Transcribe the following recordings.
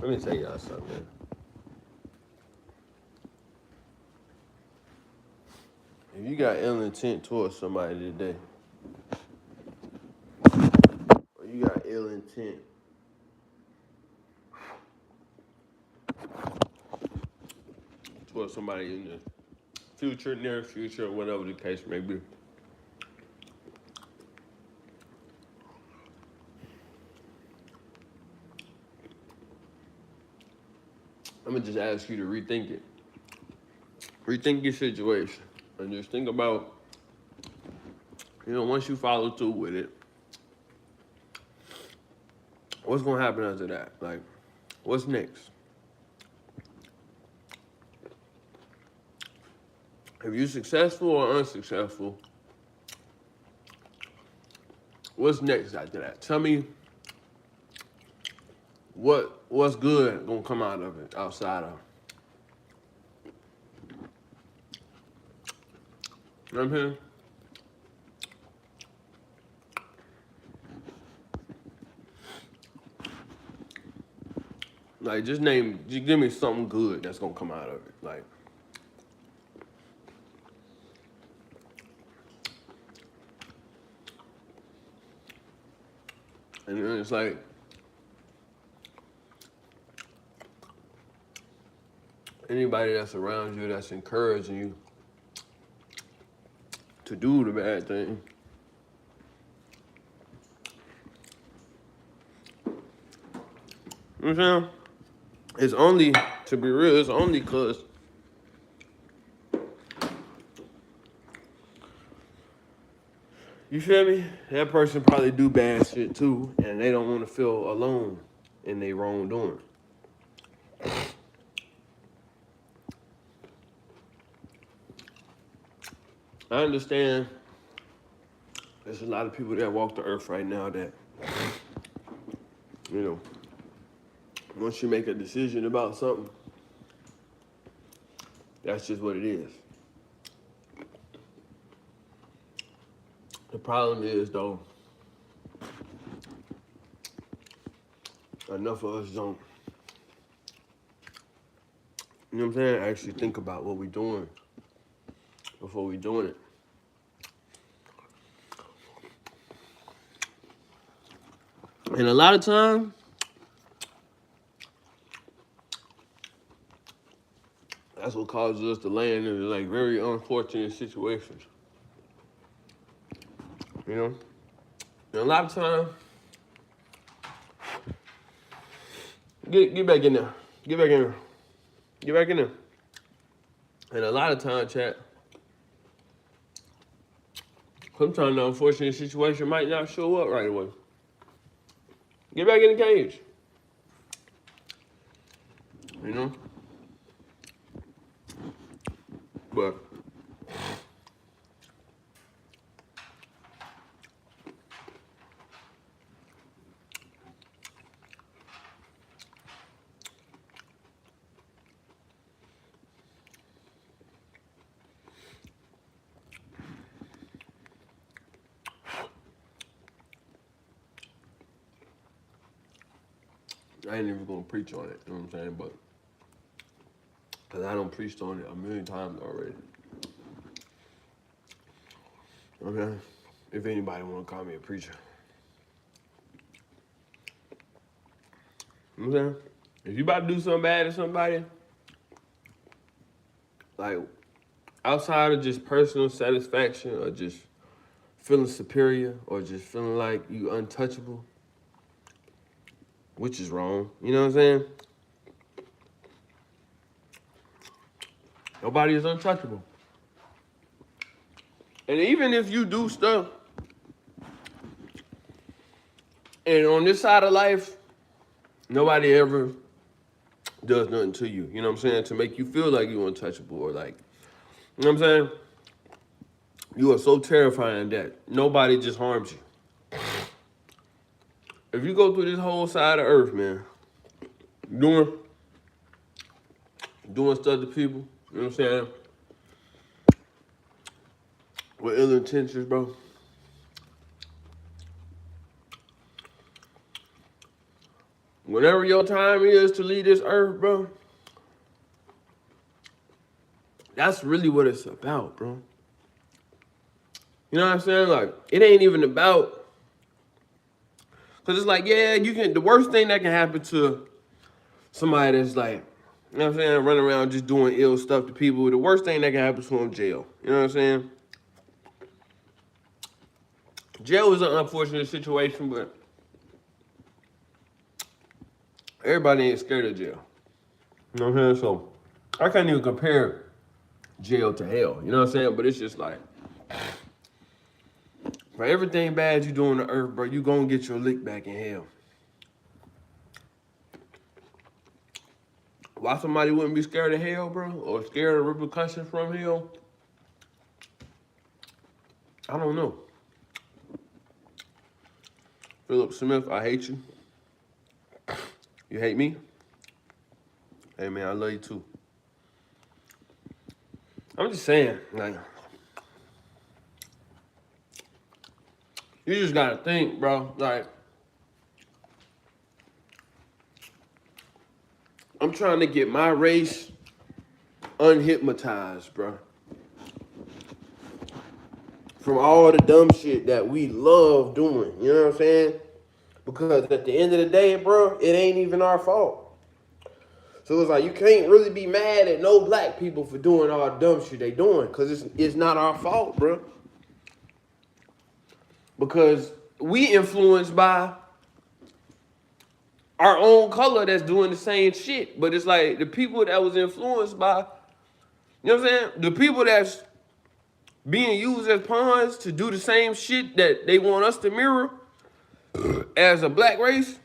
Let me tell y'all something. If you got ill intent towards somebody today, or you got ill intent towards somebody in the future, near future, whatever the case may be, I'm gonna just ask you to rethink it. Rethink your situation. And just think about, once you follow through with it, what's gonna happen after that? Like, what's next? If you're successful or unsuccessful, what's next after that? Tell me what's good gonna come out of it outside of. You know what I'm saying? Like, just give me something good that's gonna come out of it. Like, and then it's like, anybody that's around you that's encouraging you to do the bad thing, you know what I'm saying? It's only, to be real, it's only because you feel me? That person probably do bad shit too, and they don't want to feel alone in their wrongdoing. I understand there's a lot of people that walk the earth right now that, once you make a decision about something, that's just what it is. The problem is, though, enough of us don't, you know what I'm saying, actually think about what we're doing before we're doing it. And a lot of times, that's what causes us to land in like very unfortunate situations. You know? And a lot of times, get back in there. Get back in there. Get back in there. And a lot of times, chat, sometimes the unfortunate situation might not show up right away. Get back in the cage. You know? But I ain't even gonna preach on it, you know what I'm saying? But, because I done preached on it a million times already. Okay? If anybody wanna call me a preacher. You know what I'm saying? If you about to do something bad to somebody, like, outside of just personal satisfaction or just feeling superior or just feeling like you untouchable, which is wrong, you know what I'm saying? Nobody is untouchable. And even if you do stuff, and on this side of life, nobody ever does nothing to you, you know what I'm saying? To make you feel like you're untouchable or like, you know what I'm saying? You are so terrifying that nobody just harms you. If you go through this whole side of earth, man, doing stuff to people, you know what I'm saying? With ill intentions, bro. whenever your time is to leave this earth, bro, that's really what it's about, bro. You know what I'm saying? Like, it ain't even about, because it's like, yeah, you can, the worst thing that can happen to somebody that's like, you know what I'm saying, running around just doing ill stuff to people, the worst thing that can happen to them, jail. You know what I'm saying? Jail is an unfortunate situation, but everybody ain't scared of jail. You know what I'm saying? So, I can't even compare jail to hell. You know what I'm saying? But it's just like, for everything bad you do on the earth, bro, you gonna get your lick back in hell. Why somebody wouldn't be scared of hell, bro, or scared of repercussions from hell? I don't know. Philip Smith, I hate you. You hate me? Hey, man, I love you too. I'm just saying, like, you just gotta think, bro. Like, I'm trying to get my race unhypnotized, bro. From all the dumb shit that we love doing, you know what I'm saying? Because at the end of the day, bro, it ain't even our fault. So it's like, you can't really be mad at no black people for doing all the dumb shit they doing, because it's not our fault, bro. Because we influenced by our own color that's doing the same shit. But it's like the people that was influenced by, you know what I'm saying? The people that's being used as pawns to do the same shit that they want us to mirror as a black race.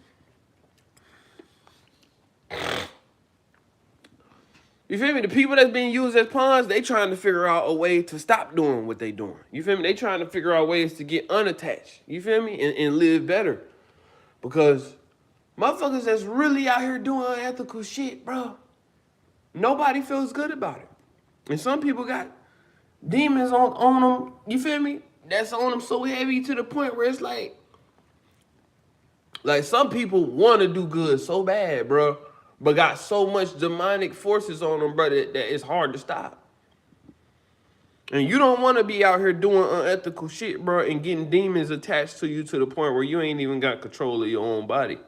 You feel me? The people that's being used as pawns, they trying to figure out a way to stop doing what they doing. You feel me? They trying to figure out ways to get unattached. You feel me? And live better. Because motherfuckers that's really out here doing unethical shit, bro, nobody feels good about it. And some people got demons on them, you feel me? That's on them so heavy to the point where it's like some people want to do good so bad, bro, but got so much demonic forces on them, bro, that it's hard to stop. And you don't want to be out here doing unethical shit, bro, and getting demons attached to you to the point where you ain't even got control of your own body.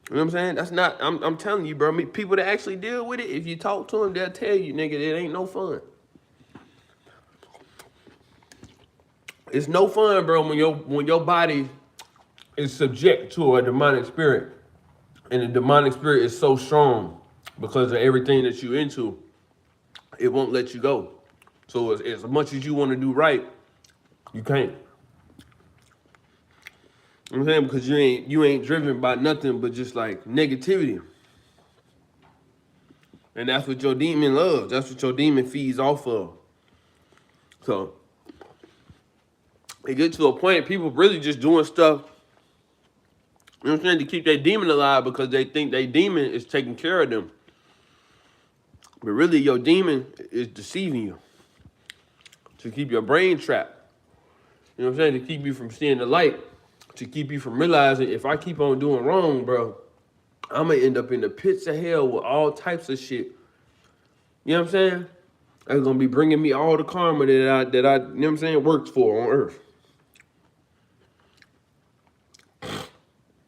You know what I'm saying? That's not, I'm telling you, bro, people that actually deal with it, if you talk to them, they'll tell you, nigga, it ain't no fun. It's no fun, bro, when your body is subject to a demonic spirit. And the demonic spirit is so strong because of everything that you into, it won't let you go. So as much as you want to do right, you can't. You know what I'm saying? Because you ain't driven by nothing but just like negativity. And that's what your demon loves. That's what your demon feeds off of. So it gets to a point people really just doing stuff, you know what I'm saying, to keep their demon alive because they think their demon is taking care of them. But really your demon is deceiving you to keep your brain trapped. You know what I'm saying? To keep you from seeing the light. To keep you from realizing if I keep on doing wrong, bro, I'm going to end up in the pits of hell with all types of shit. You know what I'm saying? That's going to be bringing me all the karma that I, you know what I'm saying, worked for on earth.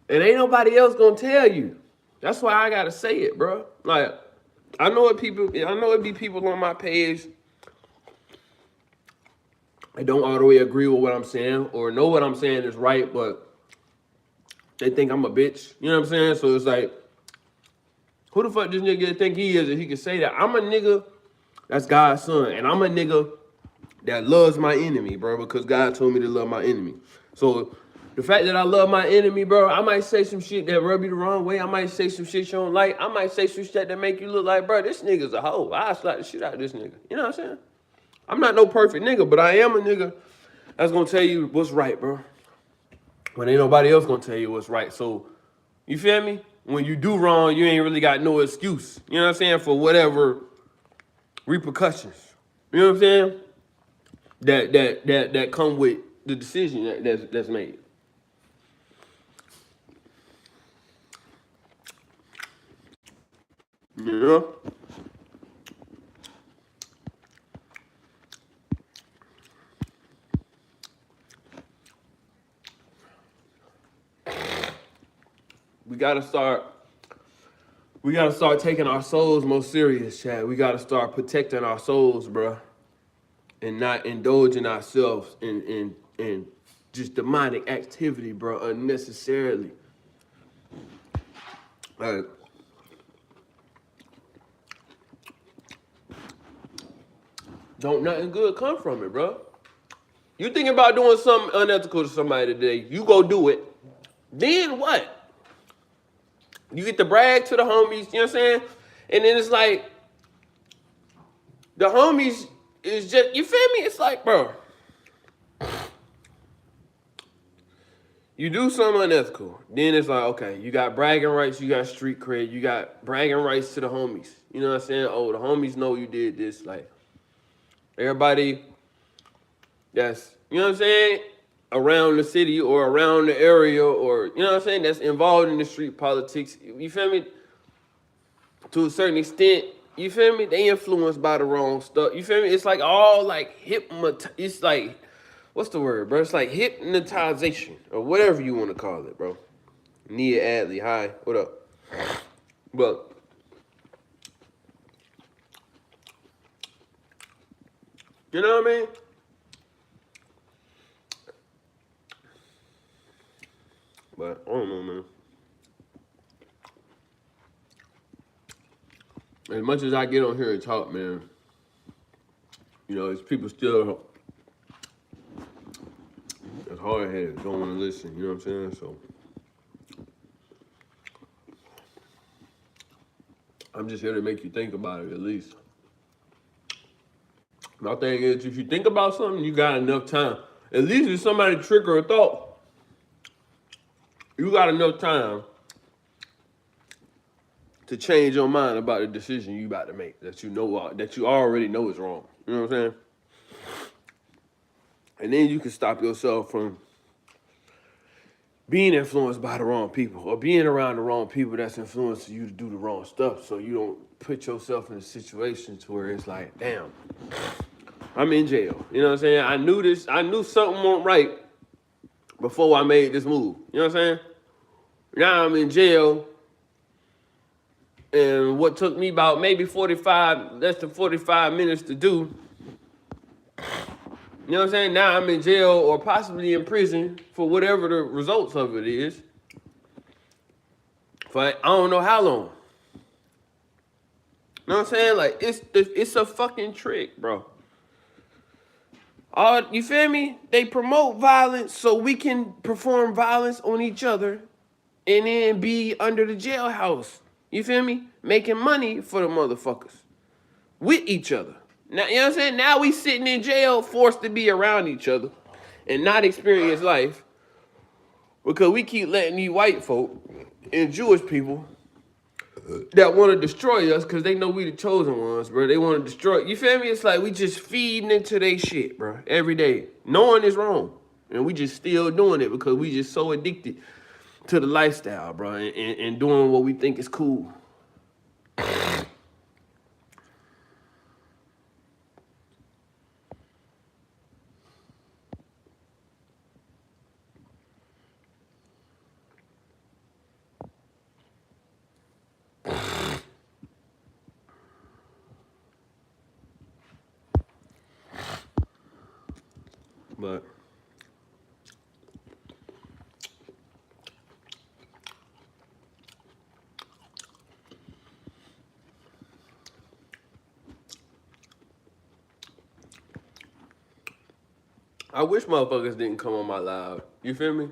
And ain't nobody else going to tell you. That's why I got to say it, bro. Like, I know it be people on my page that don't all the way agree with what I'm saying or know what I'm saying is right, but they think I'm a bitch. You know what I'm saying? So it's like, who the fuck this nigga think he is if he can say that? I'm a nigga that's God's son. And I'm a nigga that loves my enemy, bro, because God told me to love my enemy. So the fact that I love my enemy, bro, I might say some shit that rub you the wrong way. I might say some shit you don't like. I might say some shit that make you look like, bro, this nigga's a hoe. I'll slap the shit out of this nigga. You know what I'm saying? I'm not no perfect nigga, but I am a nigga that's gonna tell you what's right, bro. When ain't nobody else gonna tell you what's right. So, you feel me? When you do wrong, you ain't really got no excuse. You know what I'm saying? For whatever repercussions. You know what I'm saying? That come with the decision that's made. You know? We gotta start taking our souls more serious, Chad. We gotta start protecting our souls, bro, and not indulging ourselves in just demonic activity, bro, unnecessarily. Like, don't nothing good come from it, bro. You think about doing something unethical to somebody today, you go do it. Then what? You get to brag to the homies, you know what I'm saying? And then it's like, the homies is just, you feel me? It's like, bro, you do something unethical. Then it's like, okay, you got bragging rights, you got street cred, you got bragging rights to the homies. You know what I'm saying? Oh, the homies know you did this. Like, everybody that's, you know what I'm saying, around the city or around the area or, you know what I'm saying, that's involved in the street politics, you feel me? To a certain extent, you feel me? They influenced by the wrong stuff. You feel me? It's like all like it's like, what's the word, bro? It's like hypnotization or whatever you want to call it, bro. Nia Adley, hi, what up? But you know what I mean? But I don't know, man. As much as I get on here and talk, man, you know, it's people still as hard headed, don't want to listen. You know what I'm saying? So I'm just here to make you think about it at least. My thing is, if you think about something, you got enough time. At least if somebody trigger a thought, you got enough time to change your mind about the decision you about to make that you know that you already know is wrong. You know what I'm saying? And then you can stop yourself from being influenced by the wrong people or being around the wrong people that's influencing you to do the wrong stuff, so you don't put yourself in a situation to where it's like, damn, I'm in jail. You know what I'm saying? I knew something wasn't right before I made this move. You know what I'm saying? Now I'm in jail, and what took me about maybe less than 45 minutes to do, you know what I'm saying? Now I'm in jail or possibly in prison for whatever the results of it is for I don't know how long. You know what I'm saying? Like, it's a fucking trick, bro. You feel me? They promote violence so we can perform violence on each other and then be under the jailhouse. You feel me? Making money for the motherfuckers with each other. Now, you know what I'm saying? Now we sitting in jail forced to be around each other and not experience life because we keep letting these white folk and Jewish people that want to destroy us because they know we the chosen ones, bro. They want to destroy. You feel me? It's like we just feeding into their shit, bro, every day. Knowing it's wrong. And we just still doing it because we just so addicted to the lifestyle, bro, and doing what we think is cool. But I wish motherfuckers didn't come on my live. You feel me?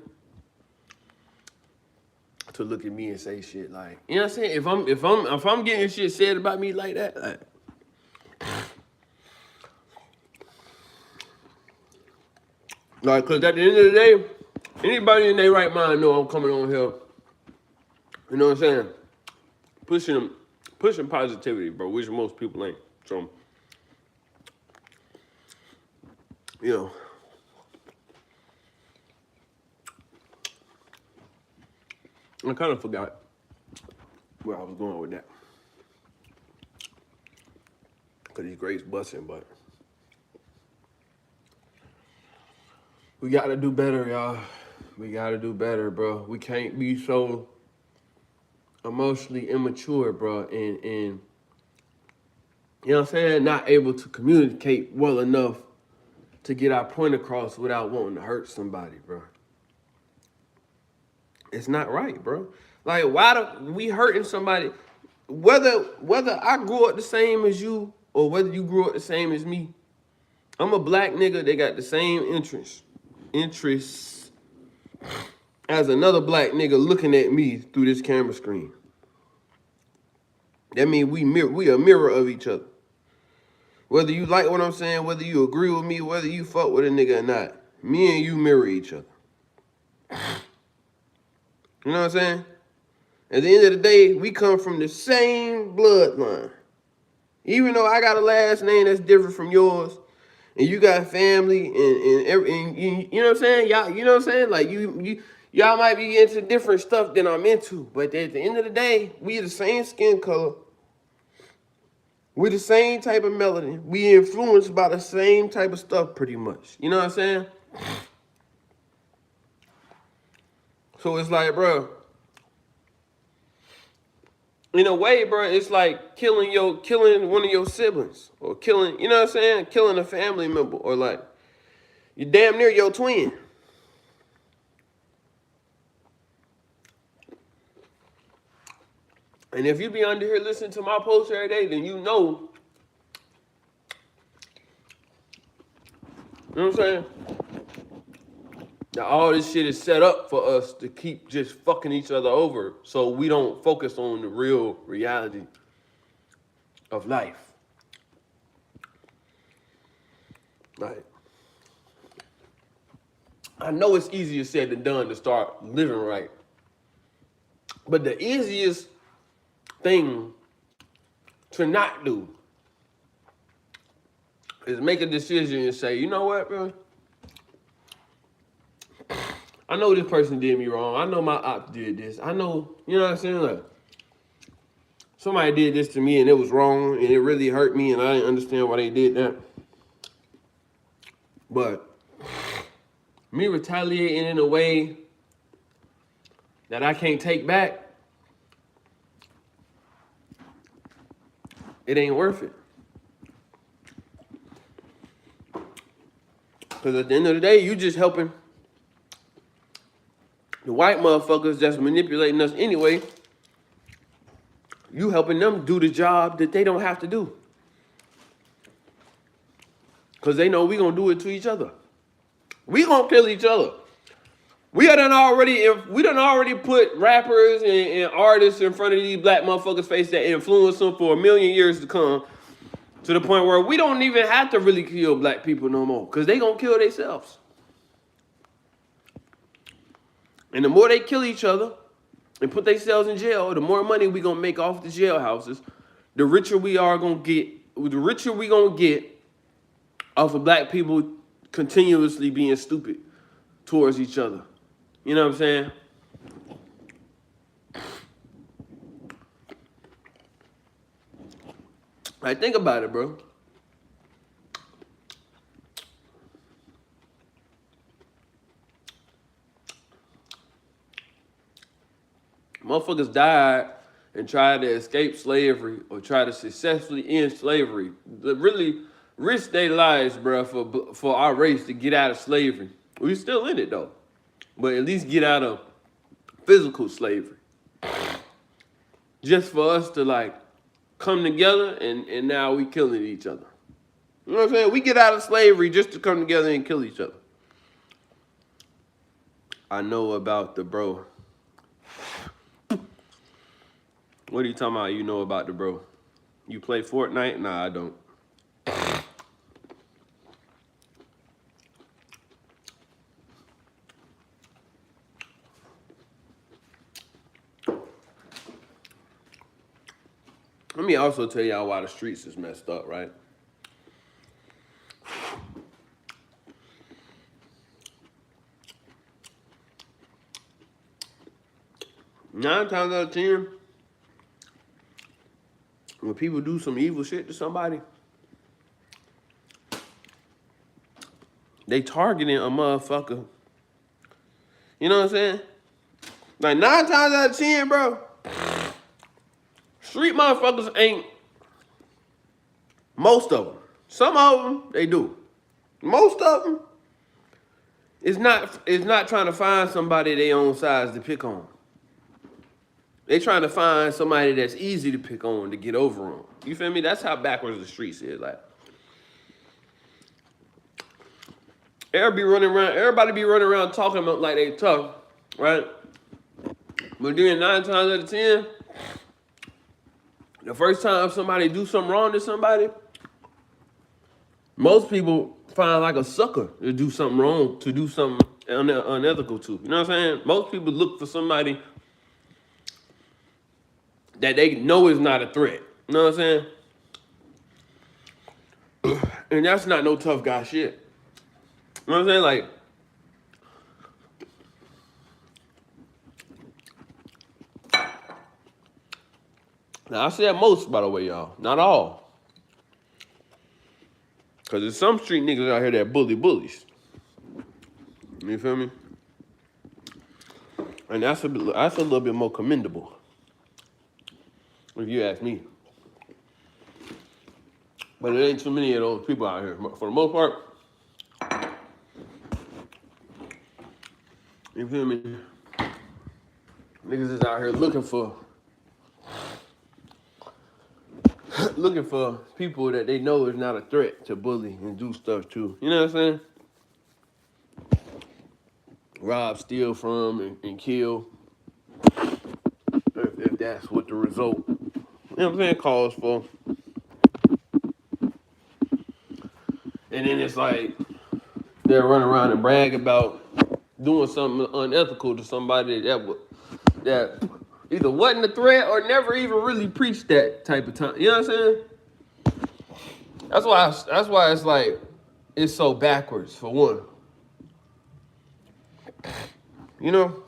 To look at me and say shit like, you know what I'm saying? If I'm getting shit said about me like that, like, cause at the end of the day, anybody in their right mind know I'm coming on here. You know what I'm saying? Pushing positivity, bro, which most people ain't. So, you know, I kind of forgot where I was going with that. Cause these grapes busting, but we gotta do better, y'all. We gotta do better, bro. We can't be so emotionally immature, bro, and you know what I'm saying, not able to communicate well enough to get our point across without wanting to hurt somebody, bro. It's not right, bro. Like, why do we hurting somebody? Whether I grew up the same as you or whether you grew up the same as me, I'm a black nigga that got the same interests as another black nigga looking at me through this camera screen. That means we a mirror of each other. Whether you like what I'm saying, whether you agree with me, whether you fuck with a nigga or not, me and you mirror each other. You know what I'm saying? At the end of the day, we come from the same bloodline. Even though I got a last name that's different from yours, and you got family, and you know what I'm saying? Y'all, you know what I'm saying? Like y'all might be into different stuff than I'm into, but at the end of the day, we the same skin color. We the same type of melanin. We influenced by the same type of stuff, pretty much. You know what I'm saying? So it's like, bro, in a way, bro, it's like killing one of your siblings, or killing, you know what I'm saying? Killing a family member, or like you damn near your twin. And if you be under here listening to my post every day, then you know what I'm saying? Now all this shit is set up for us to keep just fucking each other over, so we don't focus on the real reality of life. Like, I know it's easier said than done to start living right, but the easiest thing to not do is make a decision and say, you know what, bro? I know this person did me wrong. I know my op did this. I know, you know what I'm saying? Like, somebody did this to me and it was wrong and it really hurt me and I didn't understand why they did that. But me retaliating in a way that I can't take back, it ain't worth it. Because at the end of the day, you just helping the white motherfuckers that's manipulating us anyway. You helping them do the job that they don't have to do. Because they know we gonna do it to each other. We gonna kill each other. We done already put rappers and artists in front of these black motherfuckers' face that influence them for a million years to come, to the point where we don't even have to really kill black people no more, because they gonna kill themselves. And the more they kill each other and put themselves in jail, the more money we gonna make off the jailhouses, the richer we are gonna get. The richer we gonna get off of black people continuously being stupid towards each other. You know what I'm saying? Like, think about it, bro. Motherfuckers died and tried to escape slavery or try to successfully end slavery. They really risk their lives, bro, for our race to get out of slavery. We still in it though, but at least get out of physical slavery. Just for us to like come together and now we killing each other. You know what I'm saying? We get out of slavery just to come together and kill each other. I know about the bro. What are you talking about? You know about the bro? You play Fortnite? Nah, I don't. Let me also tell y'all why the streets is messed up, right? Nine times out of 10, when people do some evil shit to somebody, they targeting a motherfucker. You know what I'm saying? Like 9 times out of 10, bro, street motherfuckers ain't, most of them. Some of them, they do. Most of them, it's not trying to find somebody their own size to pick on. They trying to find somebody that's easy to pick on, to get over on. You feel me? That's how backwards the streets is. Like, everybody be running around talking about like they tough, right? But then 9 times out of 10, the first time somebody do something wrong to somebody, most people find like a sucker to do something wrong, to do something unethical to. You know what I'm saying? Most people look for somebody that they know is not a threat. You know what I'm saying? And that's not no tough guy shit. You know what I'm saying? Like, now I said most, by the way, y'all. Not all. Because there's some street niggas out here that bully bullies. You feel me? And that's a little bit more commendable, if you ask me. But there ain't too many of those people out here. For the most part, you feel me? Niggas is out here looking for people that they know is not a threat to bully and do stuff to. You know what I'm saying? Rob, steal from, and kill. If that's what the result, you know what I'm saying, calls for. And then it's like they're running around and brag about doing something unethical to somebody that either wasn't a threat or never even really preached that type of time. You know what I'm saying? That's why it's like it's so backwards, for one. You know?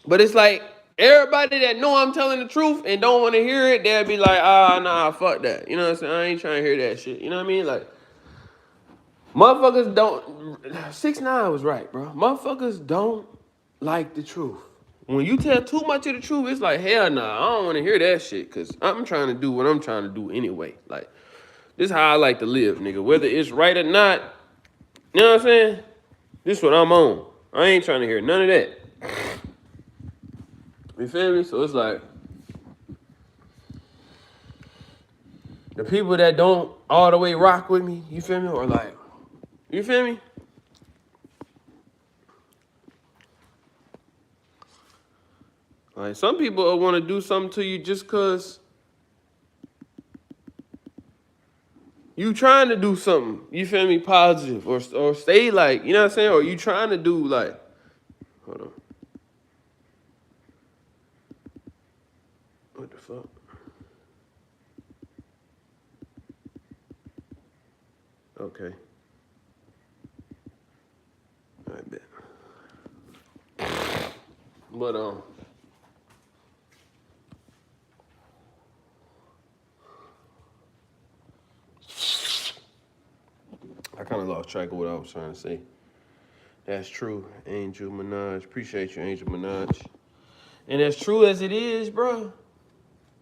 But it's like everybody that know I'm telling the truth and don't want to hear it, they'll be like, nah, fuck that. You know what I'm saying? I ain't trying to hear that shit. You know what I mean? Like, motherfuckers don't, 6ix9ine was right, bro. Motherfuckers don't like the truth. When you tell too much of the truth, it's like, hell nah, I don't want to hear that shit, because I'm trying to do what I'm trying to do anyway. Like, this is how I like to live, nigga. Whether it's right or not, you know what I'm saying? This is what I'm on. I ain't trying to hear none of that. You feel me? So it's like, the people that don't all the way rock with me, you feel me? Or like, you feel me? Like, some people want to do something to you just because you trying to do something, you feel me, positive, or stay like, you know what I'm saying? Or you trying to do like, hold on. What the fuck? Okay. I bet. But, I kind of lost track of what I was trying to say. That's true, Angel Minaj. Appreciate you, Angel Minaj. And as true as it is, bro,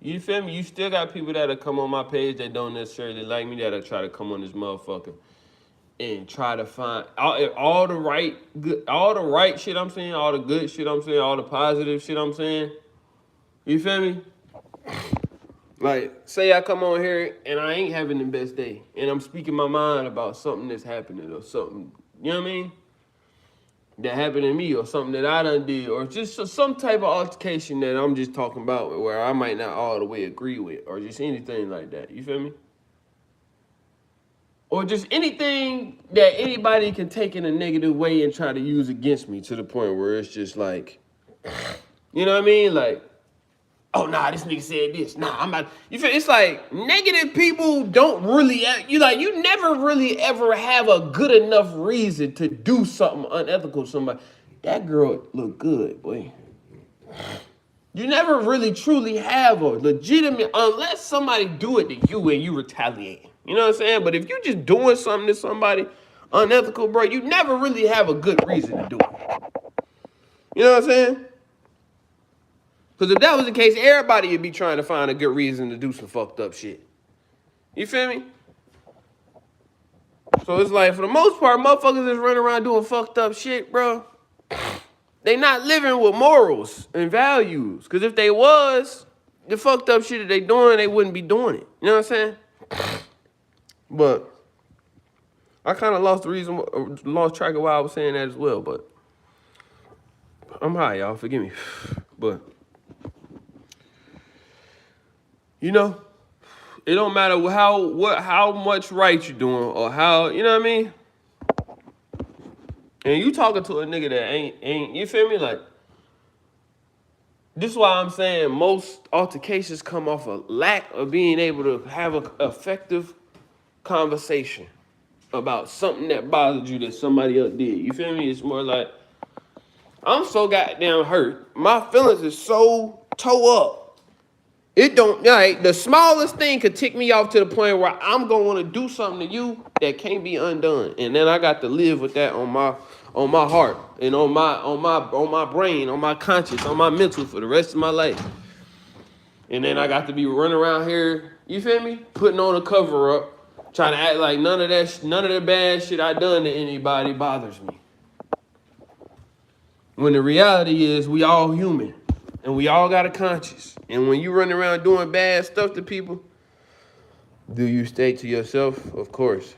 you feel me? You still got people that'll come on my page that don't necessarily like me, that'll try to come on this motherfucker and try to find all the right shit I'm saying, all the good shit I'm saying, all the positive shit I'm saying. You feel me? Like, say I come on here and I ain't having the best day, and I'm speaking my mind about something that's happening or something, you know what I mean? That happened to me, or something that I done did, or just some type of altercation that I'm just talking about where I might not all the way agree with, or just anything like that. You feel me? Or just anything that anybody can take in a negative way and try to use against me, to the point where it's just like, you know what I mean? Like, oh, nah, this nigga said this. Nah, I'm not. You feel? It's like negative people don't really, you never really ever have a good enough reason to do something unethical to somebody. That girl look good, boy. You never really truly have a legitimate, unless somebody do it to you and you retaliate. You know what I'm saying? But if you just doing something to somebody unethical, bro, you never really have a good reason to do it. You know what I'm saying? Because if that was the case, everybody would be trying to find a good reason to do some fucked up shit. You feel me? So it's like, for the most part, motherfuckers that's running around doing fucked up shit, bro, they not living with morals and values. Because if they was, the fucked up shit that they doing, they wouldn't be doing it. You know what I'm saying? But I kind of lost track of why I was saying that as well. But I'm high, y'all. Forgive me. But, you know, it don't matter how much right you're doing or how, you know what I mean? And you talking to a nigga that ain't, you feel me? Like, this is why I'm saying most altercations come off a lack of being able to have an effective conversation about something that bothered you that somebody else did. You feel me? It's more like, I'm so goddamn hurt. My feelings is so toe up. It don't, like, the smallest thing could tick me off to the point where I'm gonna want to do something to you that can't be undone. And then I got to live with that on my heart and on my brain, on my conscience, on my mental for the rest of my life. And then I got to be running around here, you feel me? Putting on a cover up, trying to act like none of the bad shit I done to anybody bothers me. When the reality is we all human. And we all got a conscience. And when you run around doing bad stuff to people, do you stay to yourself? Of course.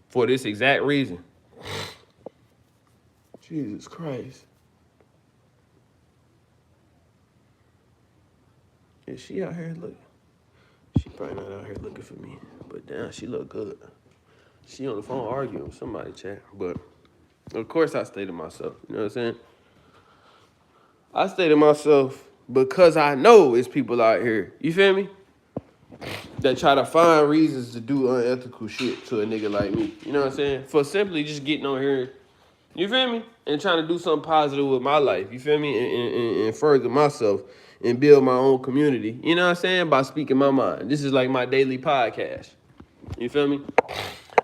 For this exact reason. Jesus Christ. Is she out here looking? She probably not out here looking for me. But damn, she look good. She on the phone arguing with somebody, chat. But of course I stay to myself. You know what I'm saying? I stay to myself because I know it's people out here, you feel me, that try to find reasons to do unethical shit to a nigga like me. You know what I'm saying? For simply just getting on here, you feel me, and trying to do something positive with my life, you feel me, and further myself and build my own community, you know what I'm saying, by speaking my mind. This is like my daily podcast, you feel me?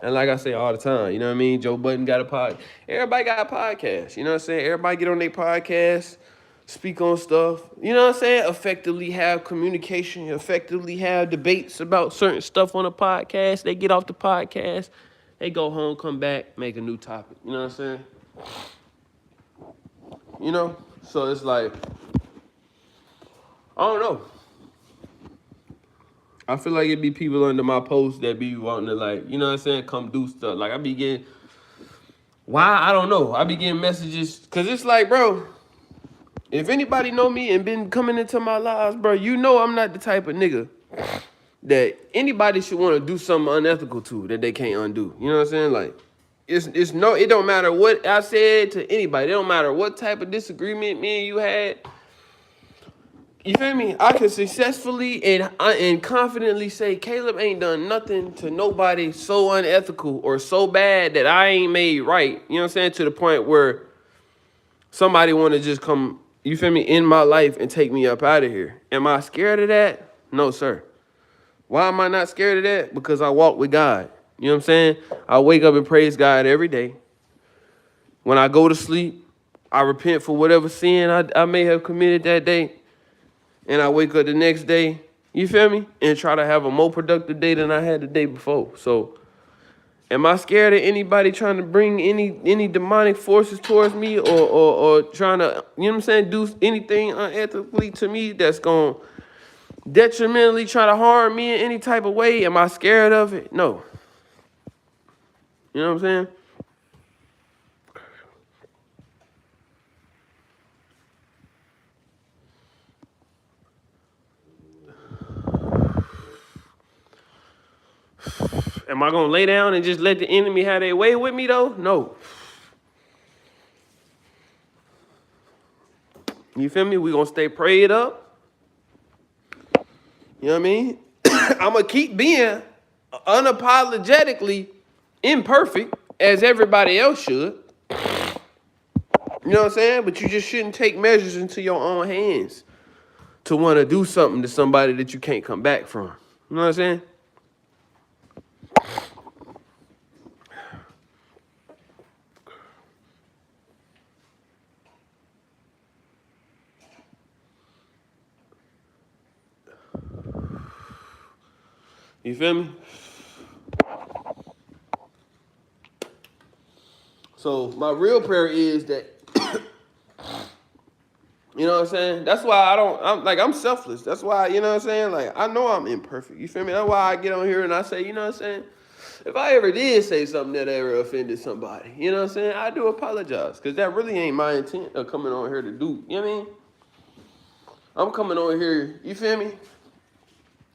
And like I say all the time, you know what I mean? Joe Budden got a podcast. Everybody got a podcast, you know what I'm saying? Everybody get on their podcast, speak on stuff, you know what I'm saying? Effectively have communication, effectively have debates about certain stuff on a podcast. They get off the podcast, they go home, come back, make a new topic. You know what I'm saying? You know? So it's like, I don't know. I feel like it be people under my post that be wanting to, like, you know what I'm saying, come do stuff. Like, I be getting, why? I don't know. I be getting messages, because it's like, bro, if anybody know me and been coming into my lives, bro, you know I'm not the type of nigga that anybody should want to do something unethical to that they can't undo. You know what I'm saying? Like, it don't matter what I said to anybody. It don't matter what type of disagreement me and you had. You feel me? I can successfully and confidently say Caleb ain't done nothing to nobody so unethical or so bad that I ain't made right. You know what I'm saying? To the point where somebody want to just come, you feel me, in my life and take me up out of here. Am I scared of that? No, sir. Why am I not scared of that? Because I walk with God. You know what I'm saying? I wake up and praise God every day. When I go to sleep, I repent for whatever sin I may have committed that day. And I wake up the next day, you feel me? And try to have a more productive day than I had the day before. So, am I scared of anybody trying to bring any demonic forces towards me or trying to, you know what I'm saying, do anything unethically to me that's going to detrimentally try to harm me in any type of way? Am I scared of it? No. You know what I'm saying? Am I going to lay down and just let the enemy have their way with me, though? No. You feel me? We going to stay prayed up. You know what I mean? I'm going to keep being unapologetically imperfect, as everybody else should. You know what I'm saying? But you just shouldn't take measures into your own hands to want to do something to somebody that you can't come back from. You know what I'm saying? You feel me? So my real prayer is that, you know what I'm saying? That's why I'm selfless. That's why, you know what I'm saying? Like, I know I'm imperfect. You feel me? That's why I get on here and I say, you know what I'm saying? If I ever did say something that ever offended somebody, you know what I'm saying? I do apologize. Because that really ain't my intent of coming on here to do. You know what I mean? I'm coming on here, you feel me?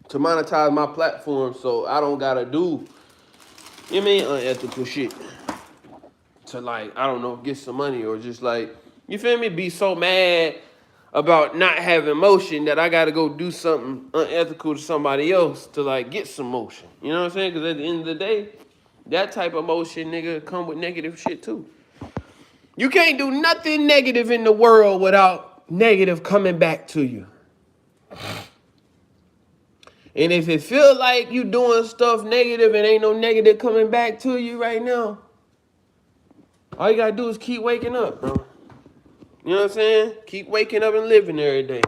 To monetize my platform so I don't gotta do, you know what I mean, unethical shit. To like, I don't know, get some money or just like, you feel me? Be so mad about not having motion that I gotta go do something unethical to somebody else to like get some motion. You know what I'm saying? Because at the end of the day, that type of motion, nigga, come with negative shit too. You can't do nothing negative in the world without negative coming back to you. And if it feel like you doing stuff negative and ain't no negative coming back to you right now, all you gotta do is keep waking up, bro. You know what I'm saying? Keep waking up and living every day.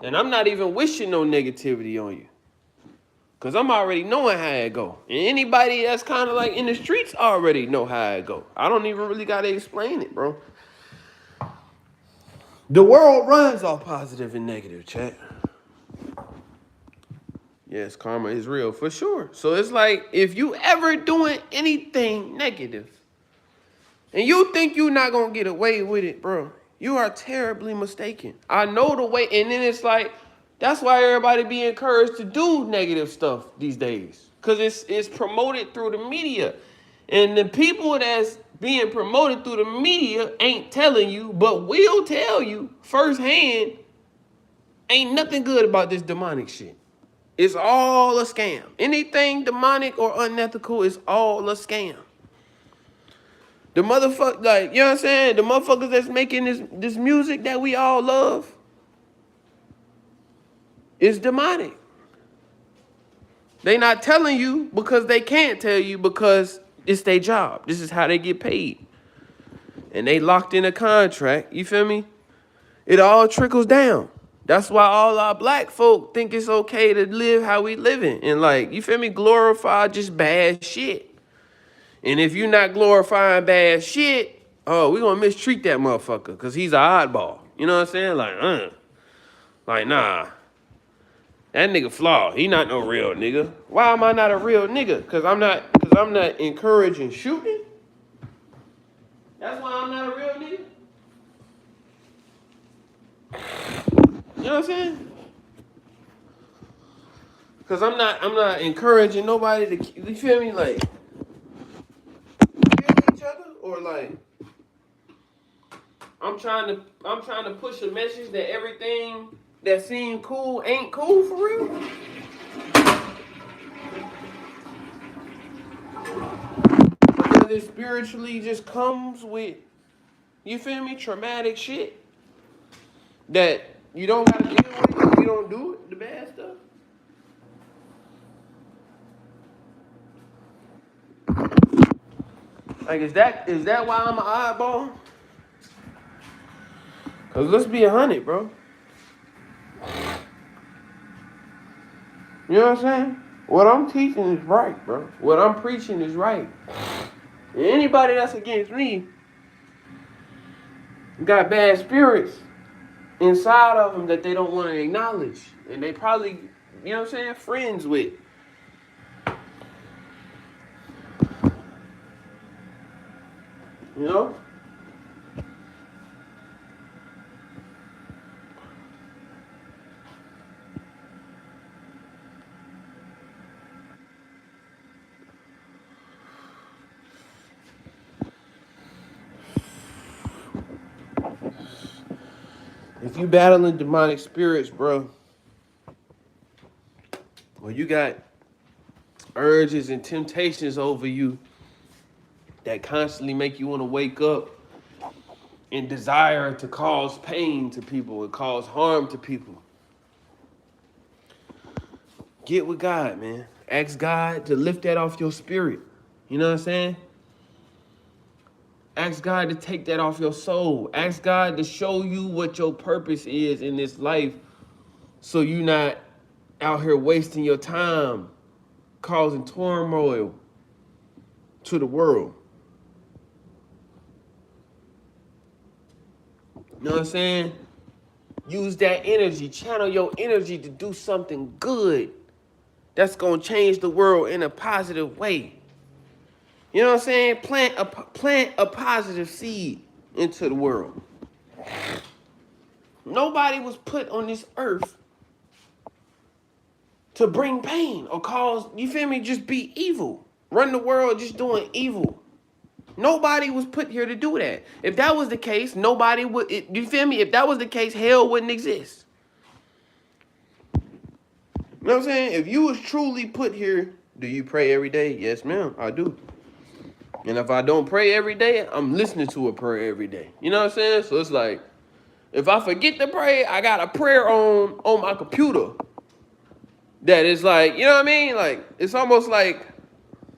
And I'm not even wishing no negativity on you. Because I'm already knowing how it go. And anybody that's kind of like in the streets already know how it go. I don't even really got to explain it, bro. The world runs off positive and negative, chat. Yes, karma is real for sure. So it's like, if you ever doing anything negative, and you think you're not going to get away with it, bro, you are terribly mistaken. I know the way, and then it's like, that's why everybody be encouraged to do negative stuff these days. Because it's promoted through the media. And the people that's being promoted through the media ain't telling you, but will tell you firsthand, ain't nothing good about this demonic shit. It's all a scam. Anything demonic or unethical is all a scam. The motherfucker, like, you know what I'm saying? The motherfuckers that's making this music that we all love is demonic. They not telling you because they can't tell you because it's their job. This is how they get paid. And they locked in a contract, you feel me? It all trickles down. That's why all our black folk think it's okay to live how we living. And like, you feel me? Glorify just bad shit. And if you're not glorifying bad shit, oh, we gonna mistreat that motherfucker because he's an oddball. You know what I'm saying? Like, nah. That nigga flawed. He not no real nigga. Why am I not a real nigga? Because I'm not encouraging shooting? That's why I'm not a real nigga? You know what I'm saying? Because I'm not encouraging nobody to, you feel me? Like, kill each other? Or like, I'm trying to push a message that everything that seemed cool ain't cool for real? Because it spiritually just comes with, you feel me, traumatic shit that you don't gotta deal with if you don't do it, the bad stuff. Like, is that why I'm an oddball? Cause let's be 100, bro. You know what I'm saying? What I'm teaching is right, bro. What I'm preaching is right. And anybody that's against me got bad spirits inside of them that they don't want to acknowledge. And they probably, you know what I'm saying, friends with. You know? If you battling demonic spirits, bro, or you got urges and temptations over you that constantly make you want to wake up and desire to cause pain to people and cause harm to people, get with God, man. Ask God to lift that off your spirit. You know what I'm saying? Ask God to take that off your soul. Ask God to show you what your purpose is in this life so you're not out here wasting your time causing turmoil to the world. You know what I'm saying? Use that energy, channel your energy to do something good that's gonna change the world in a positive way. You know what I'm saying? Plant a positive seed into the world. Nobody was put on this earth to bring pain or cause, you feel me, just be evil. Run the world just doing evil. Nobody was put here to do that. If that was the case, nobody would, you feel me? If that was the case, hell wouldn't exist. You know what I'm saying? If you was truly put here, do you pray every day? Yes, ma'am, I do. And if I don't pray every day, I'm listening to a prayer every day. You know what I'm saying? So it's like, if I forget to pray, I got a prayer on my computer. That is like, you know what I mean? Like, it's almost like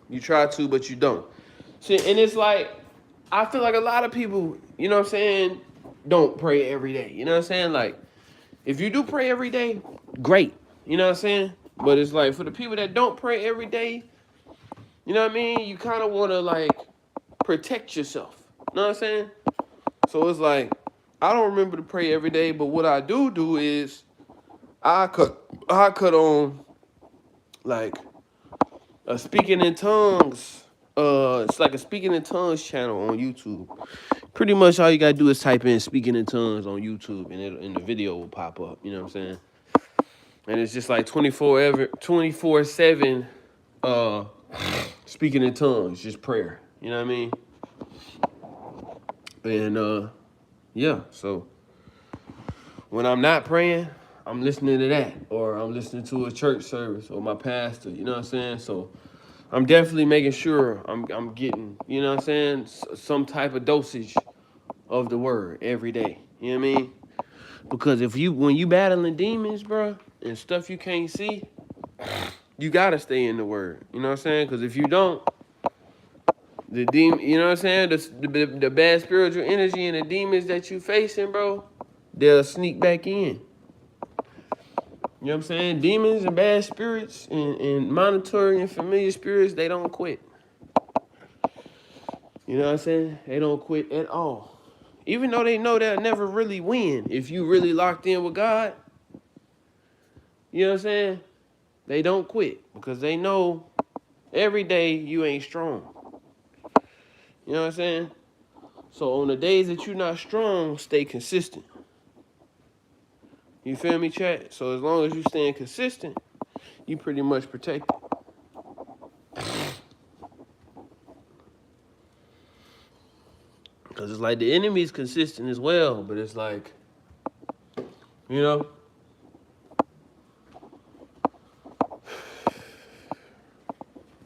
you try to, but you don't. See, and it's like, I feel like a lot of people, you know what I'm saying, don't pray every day. You know what I'm saying? Like, if you do pray every day, great. You know what I'm saying? But it's like, for the people that don't pray every day, you know what I mean? You kind of want to, like, protect yourself. You know what I'm saying? So it's like, I don't remember to pray every day, but what I do is I cut on, like, a speaking in tongues. It's like a speaking in tongues channel on YouTube. Pretty much all you gotta do is type in speaking in tongues on YouTube, and the video will pop up. You know what I'm saying? And it's just like 24/7 speaking in tongues, just prayer. You know what I mean? And yeah. So when I'm not praying, I'm listening to that, or I'm listening to a church service or my pastor. You know what I'm saying? So I'm definitely making sure I'm getting, you know what I'm saying, some type of dosage of the word every day. You know what I mean? Because when you battling demons, bro, and stuff you can't see, you gotta stay in the word. You know what I'm saying? Because if you don't, the demon, you know what I'm saying, the bad spiritual energy and the demons that you facing, bro, they'll sneak back in. You know what I'm saying? Demons and bad spirits and monitoring and familiar spirits, they don't quit. You know what I'm saying? They don't quit at all. Even though they know they'll never really win. If you really locked in with God, you know what I'm saying? They don't quit because they know every day you ain't strong. You know what I'm saying? So on the days that you're not strong, stay consistent. You feel me, chat? So as long as you staying consistent, you pretty much protected. Because it's like the enemy's consistent as well, but it's like, you know,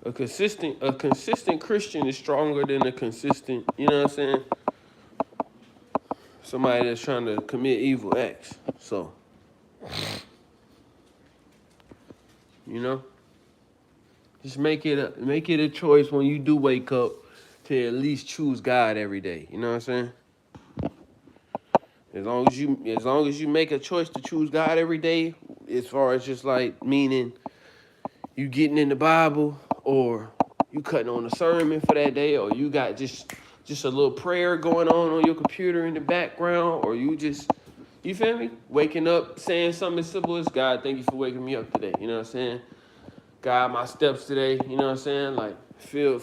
a consistent Christian is stronger than a consistent, you know what I'm saying, somebody that's trying to commit evil acts. So, you know, just make it a choice when you do wake up to at least choose God every day. You know what I'm saying? As long as you make a choice to choose God every day, as far as just like meaning you getting in the Bible, or you cutting on a sermon for that day, or you got just a little prayer going on your computer in the background, or you feel me? Waking up saying something as simple as, God, thank you for waking me up today. You know what I'm saying? Guide my steps today. You know what I'm saying? Like fill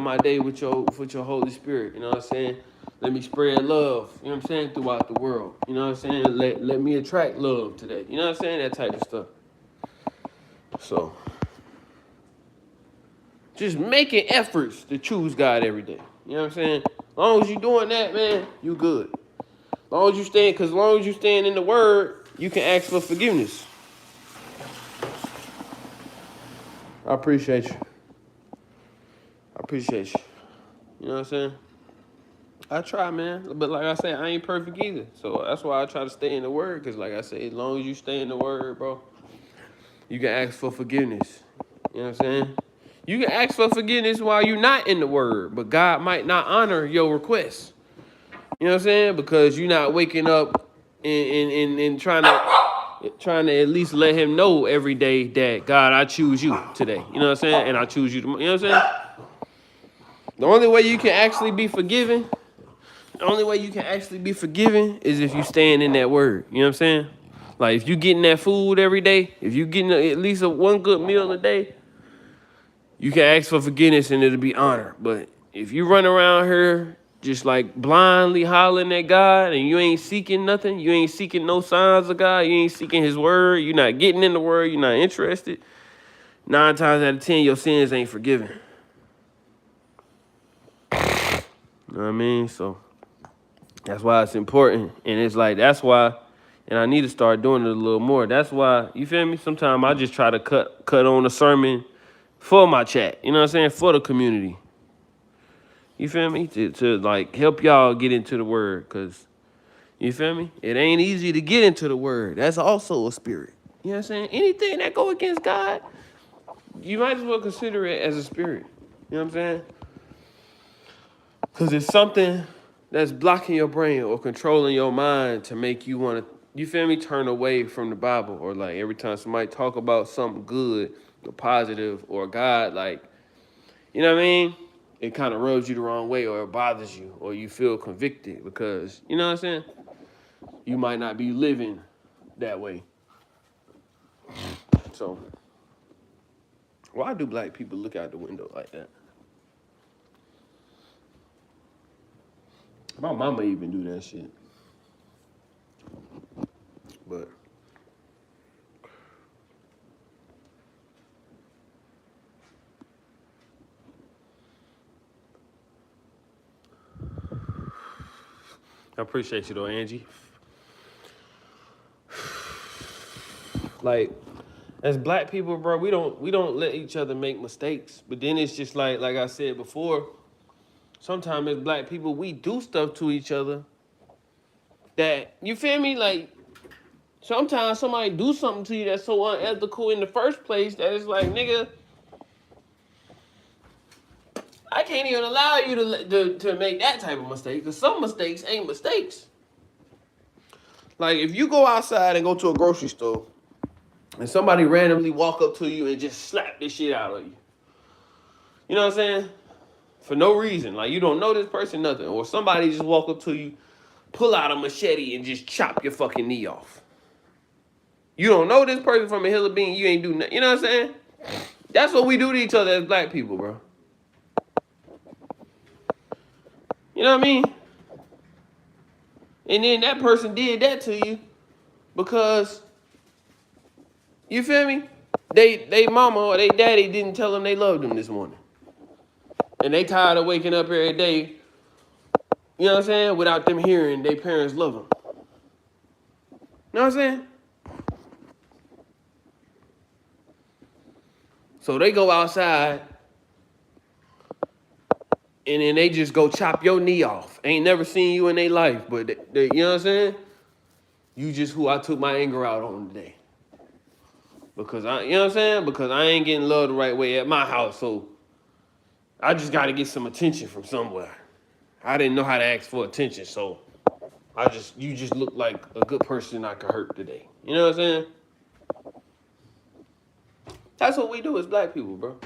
my day with your Holy Spirit. You know what I'm saying? Let me spread love, you know what I'm saying, throughout the world. You know what I'm saying? Let me attract love today. You know what I'm saying? That type of stuff. So, just making efforts to choose God every day. You know what I'm saying? As long as you doing that, man, you good. As long as you staying in the word, you can ask for forgiveness. I appreciate you. You know what I'm saying? I try, man. But like I said, I ain't perfect either. So that's why I try to stay in the word. Because like I said, as long as you stay in the word, bro, you can ask for forgiveness. You know what I'm saying? You can ask for forgiveness while you're not in the word. But God might not honor your request. You know what I'm saying? Because you're not waking up and trying to trying to at least let him know every day that, God, I choose you today. You know what I'm saying? And I choose you tomorrow. You know what I'm saying? The only way you can actually be forgiven, is if you stand in that word. You know what I'm saying? Like, if you getting that food every day, if you getting at least one good meal a day, you can ask for forgiveness and it'll be honored. But if you run around here just like blindly hollering at God and you ain't seeking nothing, you ain't seeking no signs of God, you ain't seeking his word, you're not getting in the word, you're not interested, 9 times out of 10, your sins ain't forgiven. You know what I mean? So that's why it's important. And it's like, that's why, and I need to start doing it a little more. That's why, you feel me? Sometimes I just try to cut on a sermon for my chat. You know what I'm saying? For the community. You feel me? To like help y'all get into the word. Because, you feel me? It ain't easy to get into the word. That's also a spirit. You know what I'm saying? Anything that go against God, you might as well consider it as a spirit. You know what I'm saying? Because it's something that's blocking your brain or controlling your mind to make you want to, you feel me, turn away from the Bible. Or like every time somebody talk about something good or positive or God, like, you know what I mean? It kind of rubs you the wrong way or it bothers you or you feel convicted because, you know what I'm saying? You might not be living that way. So, why do black people look out the window like that? My mama even do that shit. But I appreciate you though, Angie. Like, as black people, bro, we don't let each other make mistakes. But then it's just like I said before, sometimes as black people, we do stuff to each other that, you feel me? Like, sometimes somebody do something to you that's so unethical in the first place that it's like, nigga, I can't even allow you to make that type of mistake because some mistakes ain't mistakes. Like, if you go outside and go to a grocery store and somebody randomly walk up to you and just slap this shit out of you, you know what I'm saying? For no reason. Like, you don't know this person, nothing. Or somebody just walk up to you, pull out a machete and just chop your fucking knee off. You don't know this person from a hill of beans, you ain't do nothing. You know what I'm saying? That's what we do to each other as black people, bro. You know what I mean? And then that person did that to you because, you feel me? They mama or they daddy didn't tell them they loved them this morning. And they tired of waking up every day, you know what I'm saying, without them hearing their parents love them. You know what I'm saying? So they go outside and then they just go chop your knee off. Ain't never seen you in their life, but they, you know what I'm saying? You just who I took my anger out on today. Because you know what I'm saying? Because I ain't getting loved the right way at my house, so I just got to get some attention from somewhere. I didn't know how to ask for attention, so you just look like a good person I could hurt today. You know what I'm saying? That's what we do as black people, bro.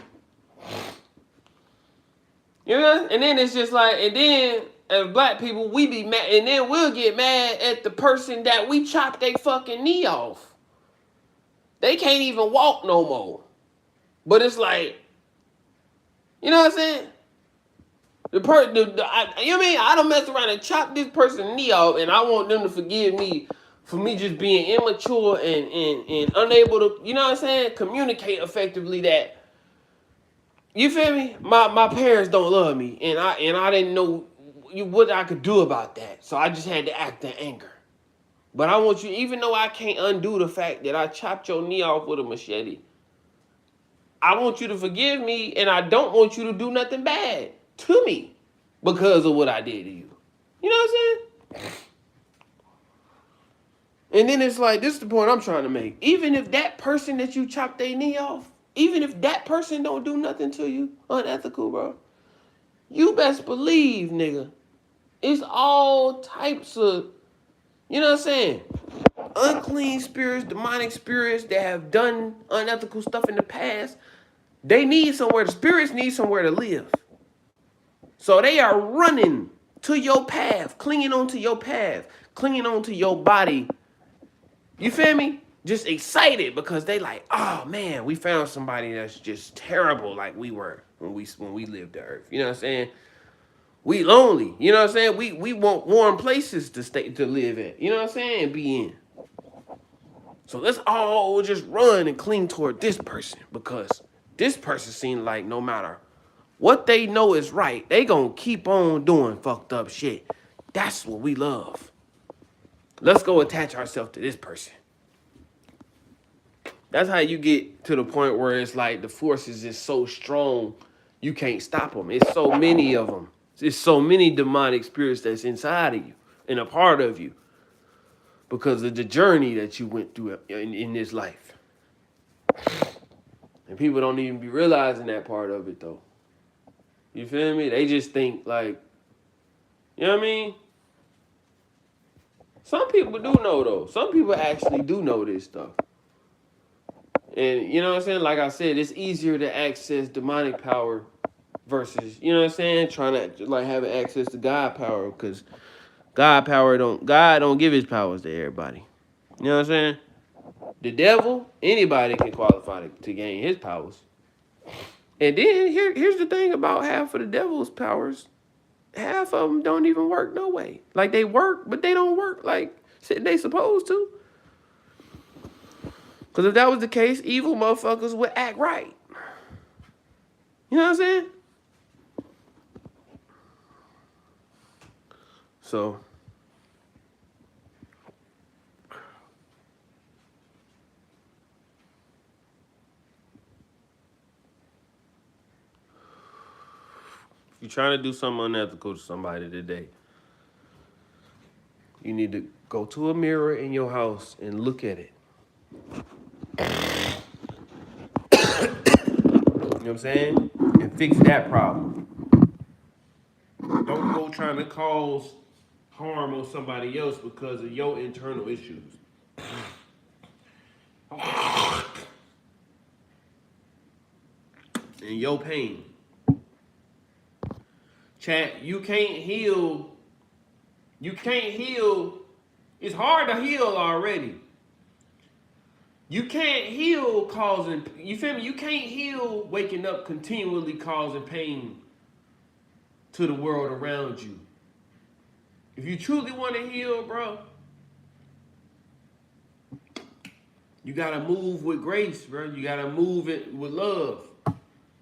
You know? And then it's just like, and then as black people, we be mad, and then we'll get mad at the person that we chopped their fucking knee off. They can't even walk no more. But it's like, you know what I'm saying? You know what I mean? I don't mess around and chop this person's knee off, and I want them to forgive me for me just being immature and unable to, you know what I'm saying, communicate effectively that, you feel me? My parents don't love me, and I didn't know what I could do about that, so I just had to act in anger. But I want you, even though I can't undo the fact that I chopped your knee off with a machete, I want you to forgive me, and I don't want you to do nothing bad to me because of what I did to you. You know what I'm saying? And then it's like, this is the point I'm trying to make. Even if that person that you chopped their knee off, even if that person don't do nothing to you, unethical, bro, you best believe, nigga, it's all types of, you know what I'm saying? unclean spirits, demonic spirits that have done unethical stuff in the past, they need somewhere, the spirits need somewhere to live. So they are running to your path, clinging onto your path, clinging onto your body. You feel me? Just excited because they like, oh man, we found somebody that's just terrible like we were when we lived the earth. You know what I'm saying? We lonely. You know what I'm saying? We want warm places to live at. You know what I'm saying? And be in. So let's all just run and cling toward this person because this person seems like no matter what they know is right, they gonna keep on doing fucked up shit. That's what we love. Let's go attach ourselves to this person. That's how you get to the point where it's like the force is just so strong, you can't stop them. It's so many of them. It's so many demonic spirits that's inside of you and a part of you because of the journey that you went through in this life. And people don't even be realizing that part of it though. You feel me? They just think like, you know what I mean? Some people do know though. Some people actually do know this stuff. And you know what I'm saying? Like I said, it's easier to access demonic power versus, you know what I'm saying, trying to like having access to God power because God don't give his powers to everybody. You know what I'm saying? The devil, anybody can qualify to gain his powers. And then here's the thing about half of the devil's powers. Half of them don't even work no way. Like they work, but they don't work like they supposed to. Because if that was the case, evil motherfuckers would act right. You know what I'm saying? So, if you're trying to do something unethical to somebody today, you need to go to a mirror in your house and look at it. You know what I'm saying? And fix that problem. Don't go trying to cause harm on somebody else because of your internal issues. And your pain. Chat, you can't heal. It's hard to heal already. You can't heal causing, you feel me? You can't heal waking up continually causing pain to the world around you. If you truly want to heal, bro, you gotta move with grace, bro. You gotta move it with love.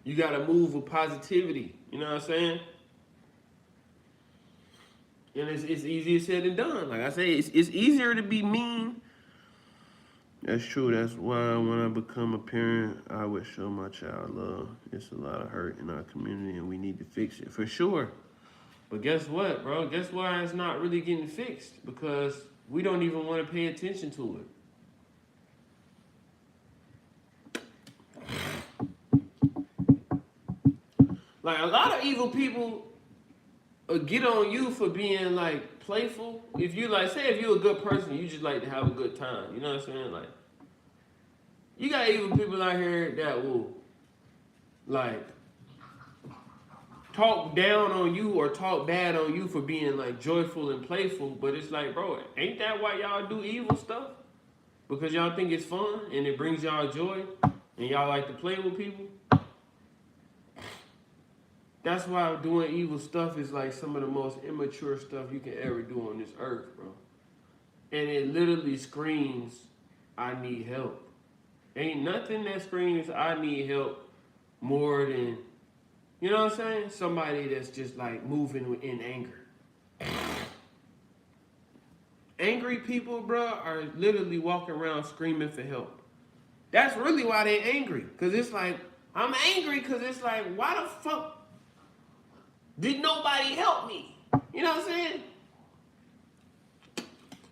You gotta move with positivity. You know what I'm saying? And it's easier said than done. Like I say, it's easier to be mean. That's true. That's why when I become a parent, I would show my child love. It's a lot of hurt in our community, and we need to fix it for sure. But guess what, bro? Guess why it's not really getting fixed? Because we don't even want to pay attention to it. Like a lot of evil people get on you for being like playful. If you like, say if you're a good person, you just like to have a good time. You know what I'm saying? Like, you got evil people out here that will like talk down on you or talk bad on you for being like joyful and playful. But it's like, bro, ain't that why y'all do evil stuff? Because y'all think it's fun and it brings y'all joy and y'all like to play with people? That's why doing evil stuff is like some of the most immature stuff you can ever do on this earth, bro. And it literally screams, I need help. Ain't nothing that screams, I need help more than, you know what I'm saying? Somebody that's just like moving in anger. Angry people, bro, are literally walking around screaming for help. That's really why they're angry. Because it's like, I'm angry because it's like, why the fuck did nobody help me? You know what I'm saying?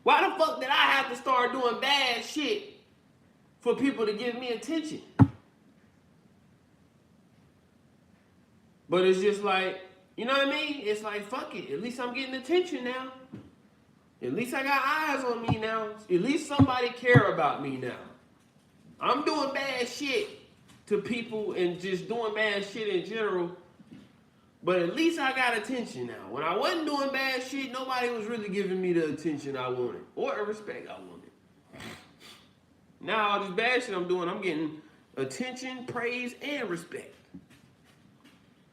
Why the fuck did I have to start doing bad shit for people to give me attention? But it's just like, you know what I mean? It's like, fuck it. At least I'm getting attention now. At least I got eyes on me now. At least somebody care about me now. I'm doing bad shit to people and just doing bad shit in general. But at least I got attention now. When I wasn't doing bad shit, nobody was really giving me the attention I wanted or the respect I wanted. Now all this bad shit I'm doing, I'm getting attention, praise, and respect.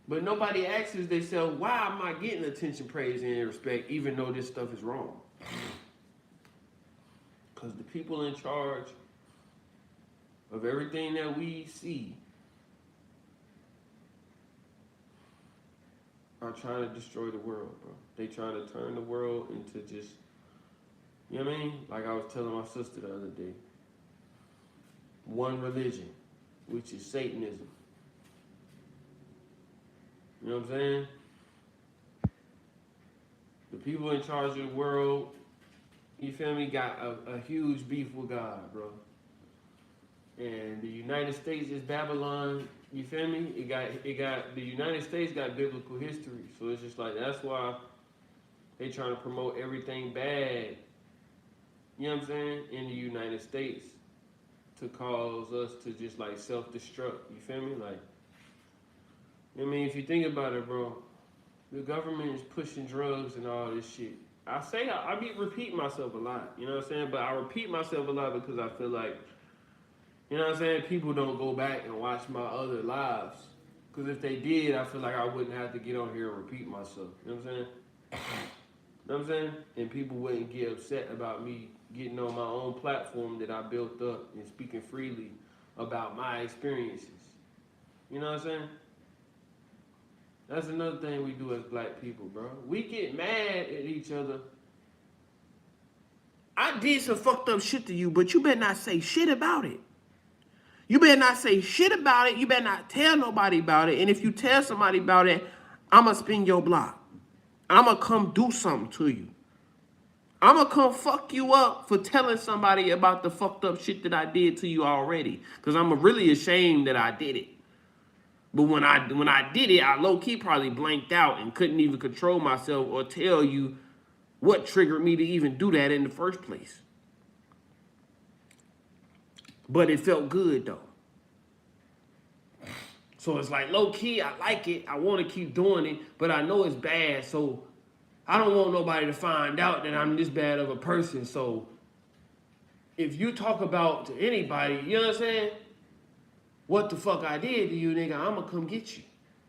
But nobody asks themselves, why am I getting attention, praise, and respect even though this stuff is wrong? Because the people in charge of everything that we see are trying to destroy the world, bro. They trying to turn the world into just, you know what I mean? Like I was telling my sister the other day. One religion, which is Satanism. You know what I'm saying? The people in charge of the world, you feel me, got a huge beef with God, bro. And the United States is Babylon. You feel me? The United States got biblical history, so it's just like that's why they trying to promote everything bad. You know what I'm saying? In the United States to cause us to just like self-destruct. You feel me? Like, I mean, if you think about it, bro, the government is pushing drugs and all this shit. I be repeating myself a lot. You know what I'm saying? But I repeat myself a lot because I feel like, you know what I'm saying, people don't go back and watch my other lives. Because if they did, I feel like I wouldn't have to get on here and repeat myself. You know what I'm saying? You know what I'm saying? And people wouldn't get upset about me getting on my own platform that I built up and speaking freely about my experiences. You know what I'm saying? That's another thing we do as black people, bro. We get mad at each other. I did some fucked up shit to you, but you better not say shit about it. You better not say shit about it. You better not tell nobody about it. And if you tell somebody about it, I'ma spin your block. I'ma come do something to you. I'ma come fuck you up for telling somebody about the fucked up shit that I did to you already. Because I'm really ashamed that I did it. But when I did it, I low-key probably blanked out and couldn't even control myself or tell you what triggered me to even do that in the first place. But it felt good, though. So it's like, low-key, I like it. I want to keep doing it, but I know it's bad, so I don't want nobody to find out that I'm this bad of a person. So if you talk about to anybody, you know what I'm saying, what the fuck I did to you, nigga, I'm going to come get you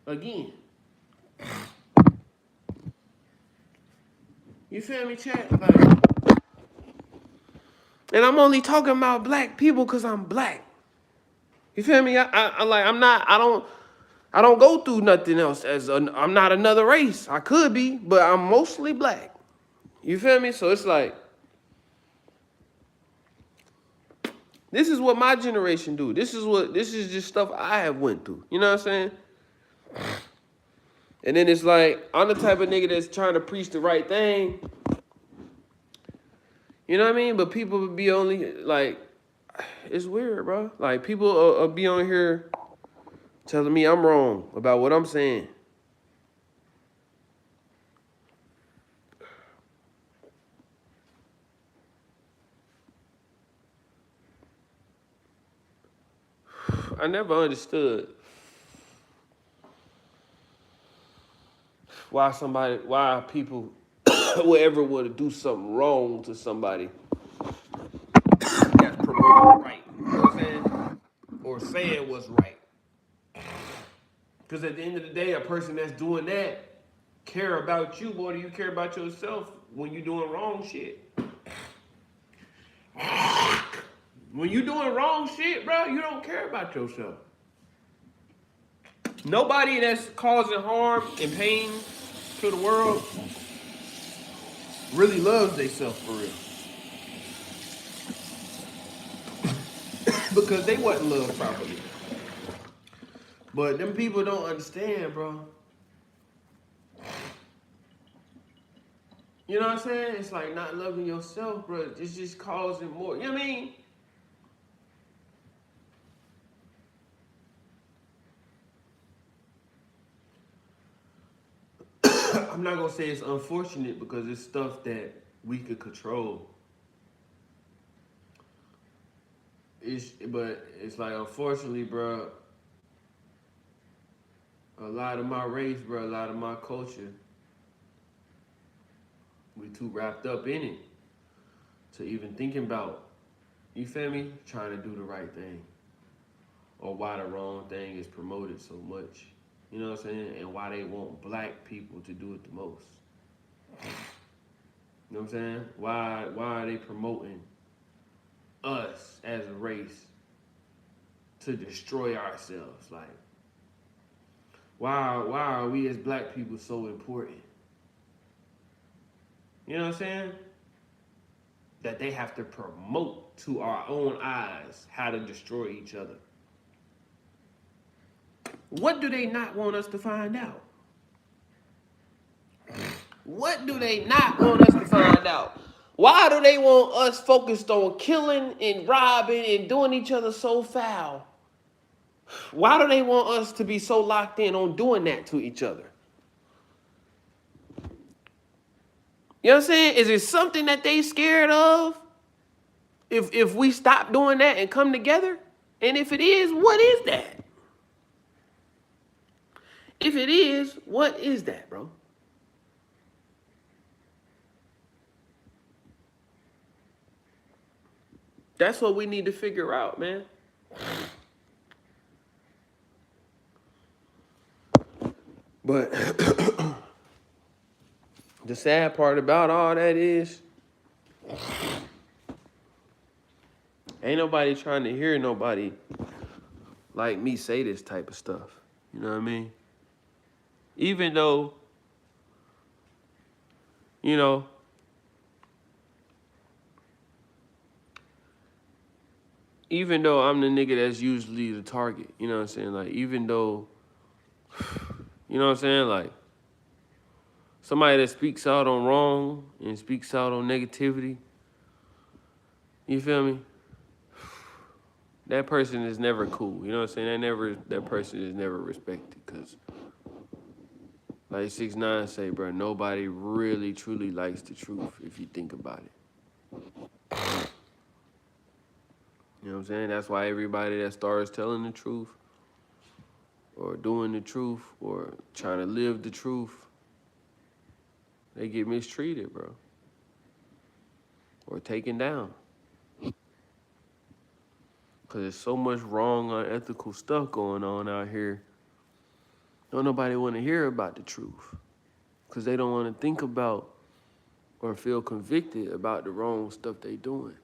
again. You feel me, chat? Like, and I'm only talking about black people because I'm black. You feel me? I don't go through nothing else. I'm not another race. I could be, but I'm mostly black. You feel me? So it's like, this is what my generation do. This is just stuff I have went through. You know what I'm saying? And then it's like, I'm the type of nigga that's trying to preach the right thing. You know what I mean? But people would be only, like, it's weird, bro. Like, people will be on here telling me I'm wrong about what I'm saying. I never understood why people would ever want to do something wrong to somebody that's promoting right. You know what I'm saying? Or saying what's right. Because at the end of the day, a person that's doing that care about you more than you care about yourself when you're doing wrong shit. When you're doing wrong shit, bro, you don't care about yourself. Nobody that's causing harm and pain to the world really loves themselves for real. Because they wasn't loved properly. But them people don't understand, bro. You know what I'm saying? It's like not loving yourself, bro. It's just causing more. You know what I mean? I'm not gonna say it's unfortunate because it's stuff that we could control. But it's like, unfortunately, bro, a lot of my race, bro, a lot of my culture, we too wrapped up in it to even thinking about, you feel me, trying to do the right thing, or why the wrong thing is promoted so much. You know what I'm saying? And why they want black people to do it the most. You know what I'm saying? Why are they promoting us as a race to destroy ourselves? Like, why are we as black people so important? You know what I'm saying? That they have to promote to our own eyes how to destroy each other. What do they not want us to find out? What do they not want us to find out? Why do they want us focused on killing and robbing and doing each other so foul? Why do they want us to be so locked in on doing that to each other? You know what I'm saying? Is it something that they scared of? If we stop doing that and come together? And if it is, what is that? If it is, what is that, bro? That's what we need to figure out, man. But the sad part about all that is, ain't nobody trying to hear nobody like me say this type of stuff. You know what I mean? Even though, you know, even though I'm the nigga that's usually the target, you know what I'm saying? Like, even though, you know what I'm saying? Like, somebody that speaks out on wrong and speaks out on negativity, you feel me? That person is never cool. You know what I'm saying? That person is never respected, because like 6ix9ine say, bro, nobody really truly likes the truth if you think about it. You know what I'm saying? That's why everybody that starts telling the truth or doing the truth or trying to live the truth, they get mistreated, bro. Or taken down. Because there's so much wrong, unethical stuff going on out here. Don't nobody want to hear about the truth. Because they don't want to think about or feel convicted about the wrong stuff they doing.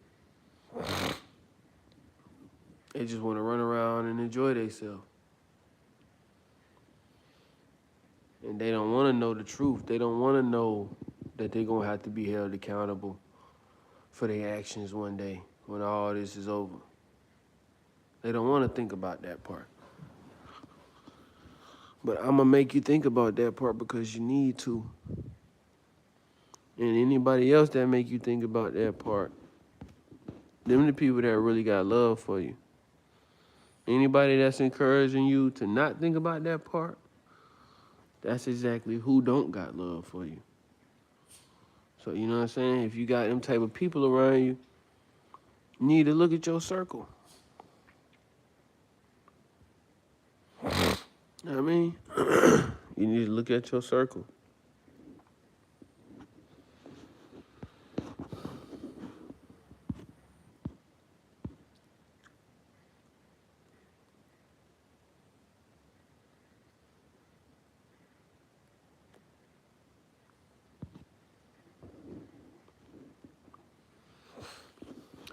They just want to run around and enjoy themselves. And they don't want to know the truth. They don't want to know that they're going to have to be held accountable for their actions one day when all this is over. They don't want to think about that part. But I'm going to make you think about that part because you need to. And anybody else that make you think about that part, them the people that really got love for you. Anybody that's encouraging you to not think about that part, that's exactly who don't got love for you. So, you know what I'm saying? If you got them type of people around you, you need to look at your circle. You know what I mean? You need to look at your circle.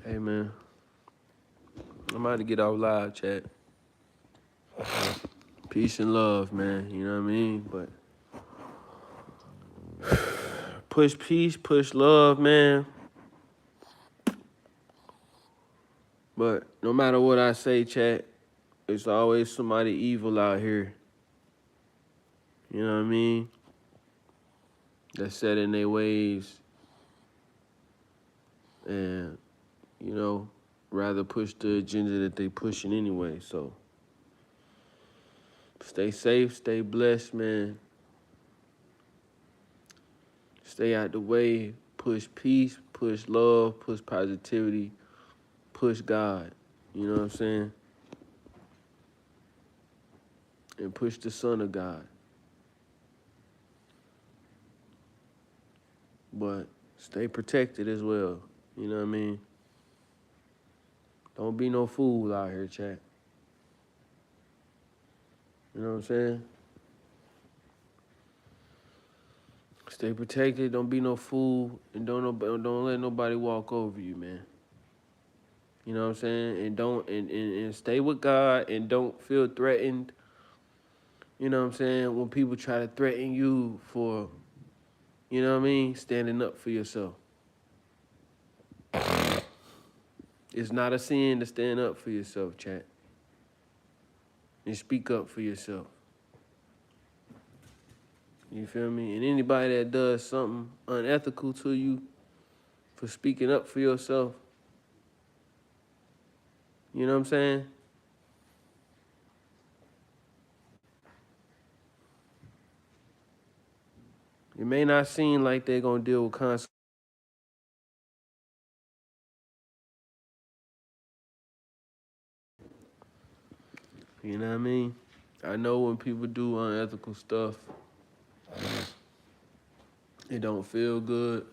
Hey, man. I'm about to get off live, chat. Peace and love, man. You know what I mean? But push peace, push love, man. But no matter what I say, chat, there's always somebody evil out here. You know what I mean? That's set in their ways. And, you know, rather push the agenda that they pushing anyway. So stay safe, stay blessed, man. Stay out the way, push peace, push love, push positivity, push God. You know what I'm saying? And push the Son of God. But stay protected as well. You know what I mean? Don't be no fool out here, chat. You know what I'm saying? Stay protected. Don't be no fool, and don't let nobody walk over you, man. You know what I'm saying? And don't and stay with God, and don't feel threatened. You know what I'm saying? When people try to threaten you for, you know what I mean, standing up for yourself. It's not a sin to stand up for yourself, chat. And speak up for yourself. You feel me? And anybody that does something unethical to you for speaking up for yourself, you know what I'm saying? It may not seem like they're going to deal with consequences. You know what I mean? I know when people do unethical stuff, it don't feel good.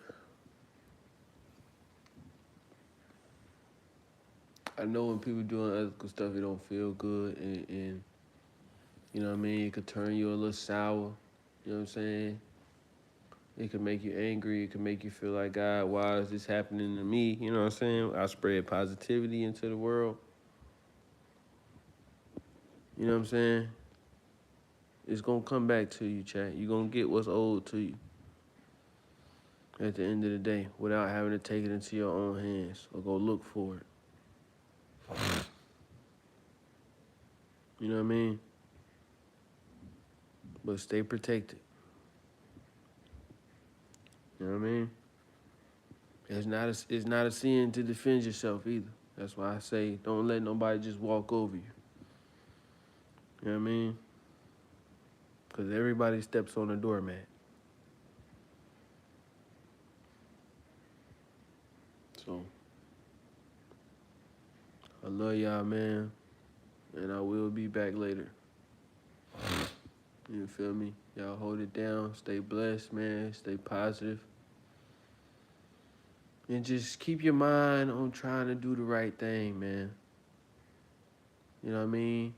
I know when people do unethical stuff, it don't feel good. And you know what I mean? It could turn you a little sour. You know what I'm saying? It could make you angry. It could make you feel like, God, why is this happening to me? You know what I'm saying? I spread positivity into the world. You know what I'm saying? It's going to come back to you, chat. You're going to get what's owed to you at the end of the day without having to take it into your own hands or go look for it. You know what I mean? But stay protected. You know what I mean? It's not a sin to defend yourself either. That's why I say don't let nobody just walk over you. You know what I mean? Because everybody steps on a doormat. So, I love y'all, man. And I will be back later. You feel me? Y'all hold it down. Stay blessed, man. Stay positive. And just keep your mind on trying to do the right thing, man. You know what I mean?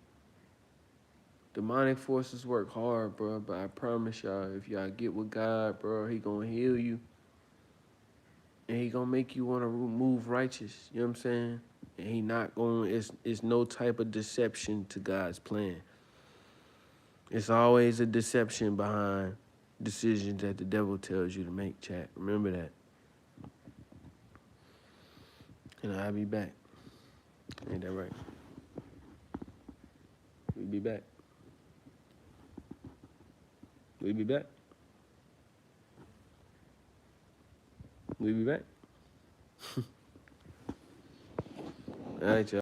Demonic forces work hard, bro. But I promise y'all, if y'all get with God, bro, he gonna heal you. And he gonna make you want to move righteous. You know what I'm saying? And he not going, it's no type of deception to God's plan. It's always a deception behind decisions that the devil tells you to make, chat. Remember that. And I'll be back. Ain't that right? We be back. We be back. We be back. All right, y'all.